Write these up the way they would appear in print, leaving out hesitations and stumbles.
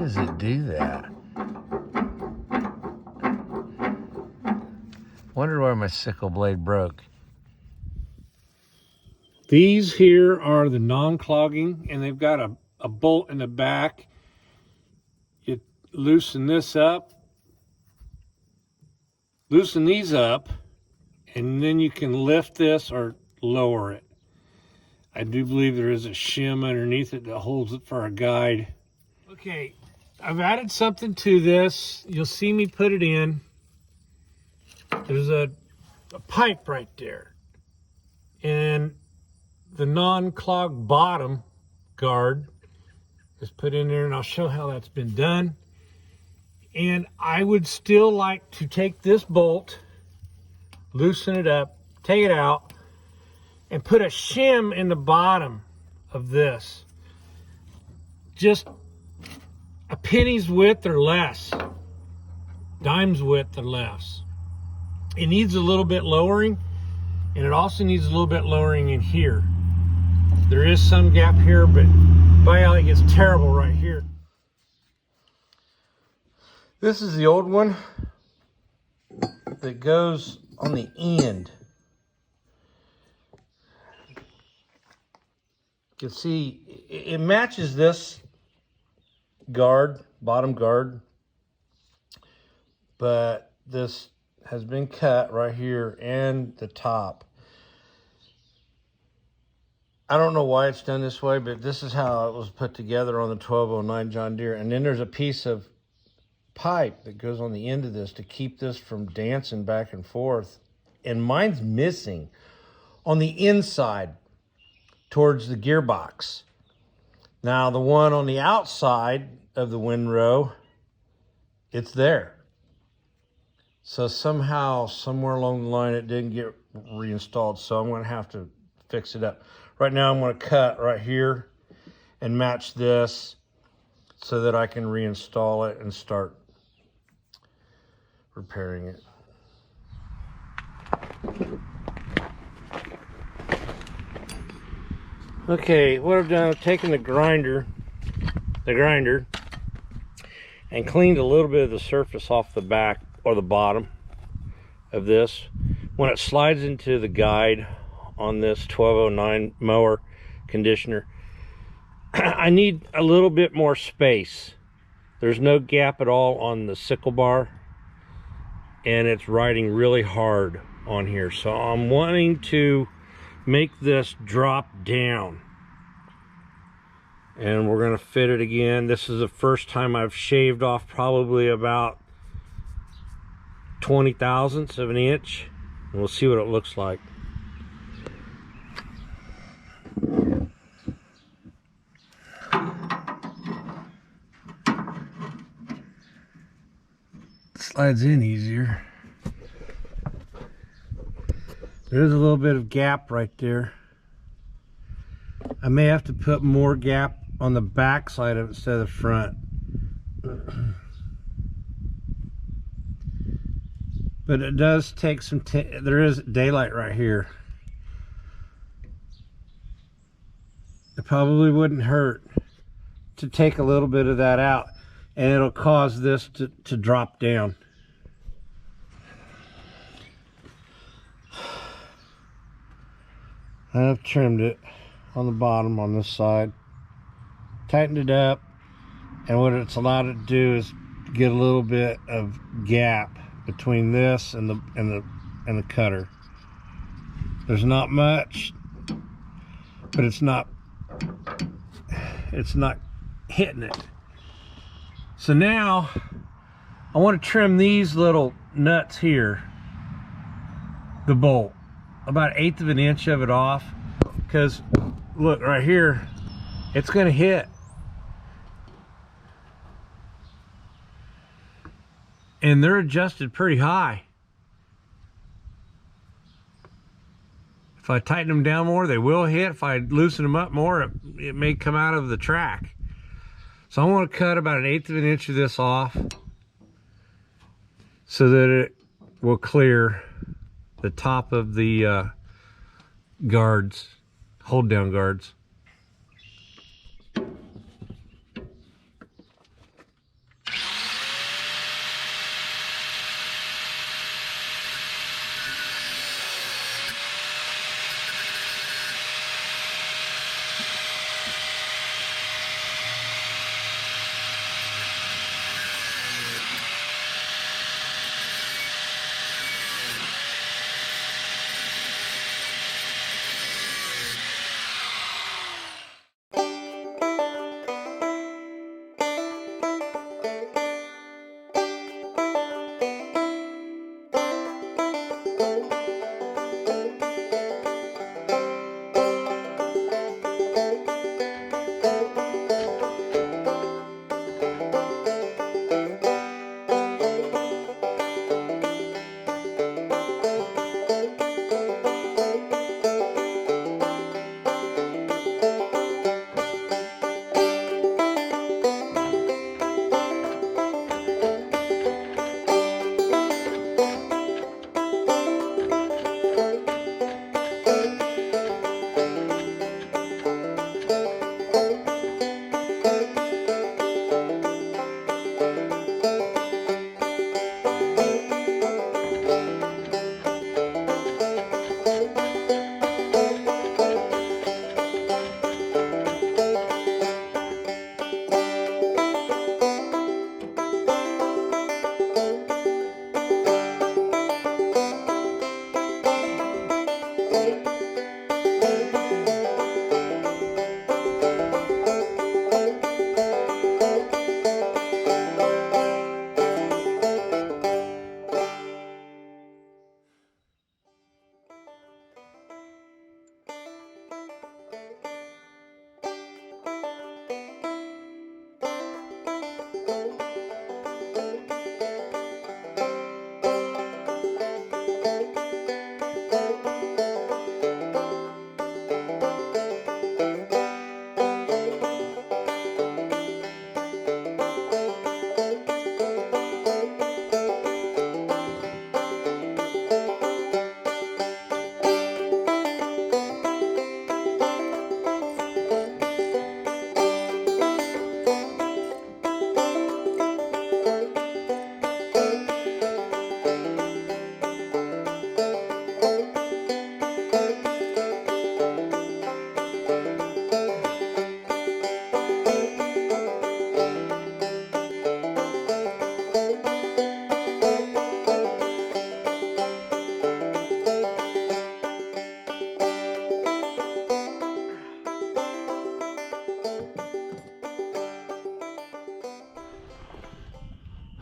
does it do that? Wonder why my sickle blade broke. These here are the non-clogging, and they've got a bolt in the back. You loosen this up, loosen these up, and then you can lift this or lower it. I do believe there is a shim underneath it that holds it for a guide. Okay, I've added something to this. You'll see me put it in. There's a pipe right there. And the non-clog bottom guard is put in there, and I'll show how that's been done. And I would still like to take this bolt, loosen it up, take it out, and put a shim in the bottom of this. Just a penny's width or less, dime's width or less. It needs a little bit lowering, and it also needs a little bit lowering in here. There is some gap here, but by golly, it gets terrible right here. This is the old one that goes on the end. You can see it matches this guard, bottom guard, but this has been cut right here and the top. I don't know why it's done this way, but this is how it was put together on the 1209 John Deere. And then there's a piece of pipe that goes on the end of this to keep this from dancing back and forth. And mine's missing on the inside towards the gearbox. Now the one on the outside of the windrow, it's there. So somehow, somewhere along the line, it didn't get reinstalled. So I'm gonna have to fix it up. Right now I'm gonna cut right here and match this so that I can reinstall it and start repairing it. Okay, what I've done, I've taken the grinder, and cleaned a little bit of the surface off the back or the bottom of this. When it slides into the guide on this 1209 mower conditioner, I need a little bit more space. There's no gap at all on the sickle bar, and it's riding really hard on here. So I'm wanting to make this drop down, and we're going to fit it again. This is the first time I've shaved off probably about 20 thousandths of an inch, and we'll see what it looks like. Slides in easier. There's a little bit of gap right there. I may have to put more gap on the back side of it instead of the front. But it does take some, there is daylight right here. It probably wouldn't hurt to take a little bit of that out, and it'll cause this to drop down. I've trimmed it on the bottom on this side, tightened it up, and what it's allowed it to do is get a little bit of gap between this and the cutter. There's not much, but it's not hitting it. So now I want to trim these little nuts here, the bolt, about 1/8 of an inch of it off, because look right here, it's going to hit. And they're adjusted pretty high. If I tighten them down more, they will hit. If I loosen them up more, it may come out of the track. So I want to cut about 1/8 of an inch of this off so that it will clear the top of the guards, hold down guards.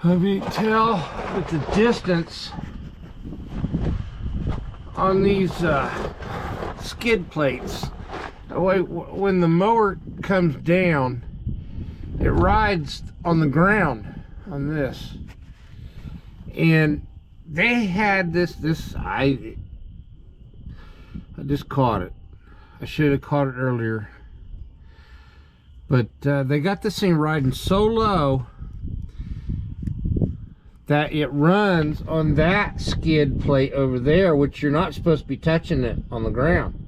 You can tell that the distance on these skid plates, when the mower comes down, it rides on the ground on this. And they had this I just caught it. I should have caught it earlier. But they got this thing riding so low that it runs on that skid plate over there, which you're not supposed to be touching it on the ground.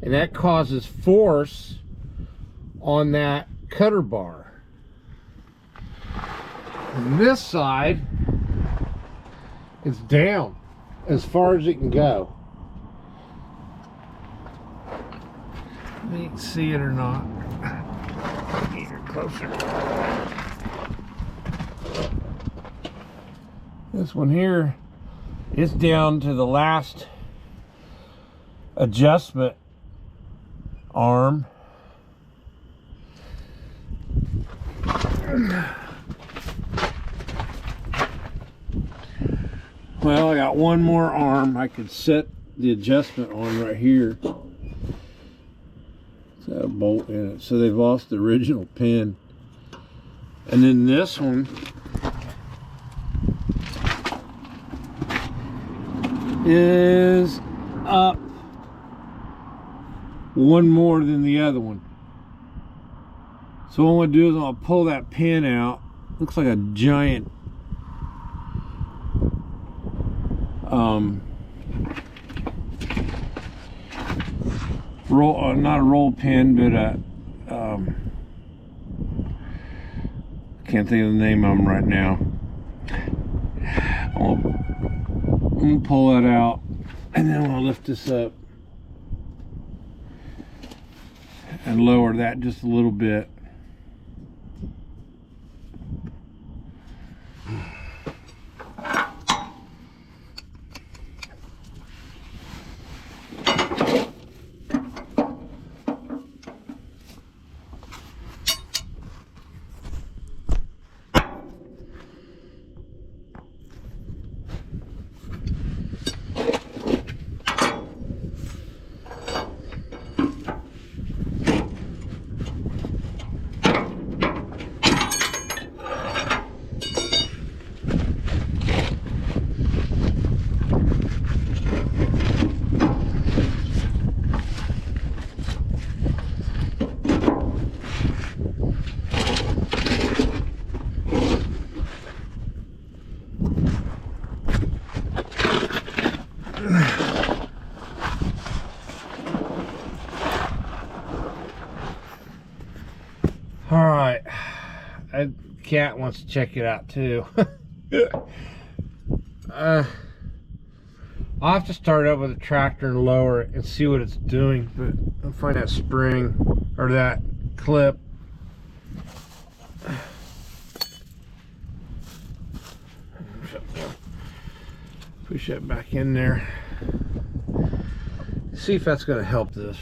And that causes force on that cutter bar. And this side is down as far as it can go. You can see it or not. Get it closer. This one here is down to the last adjustment arm. Well, I got one more arm I could set the adjustment on right here. It's got a bolt in it, so they've lost the original pin. And then this one is up one more than the other one. So what I'm going to do is I'll pull that pin out. Looks like a giant roll, not a roll pin, but a can't think of the name of them right now. I'm gonna pull that out, and then I'll lift this up and lower that just a little bit. All right, Cat wants to check it out too. I'll have to start up with a tractor and lower it and see what it's doing, but I'll find that spring or that clip. Push that back in there. See if that's going to help this.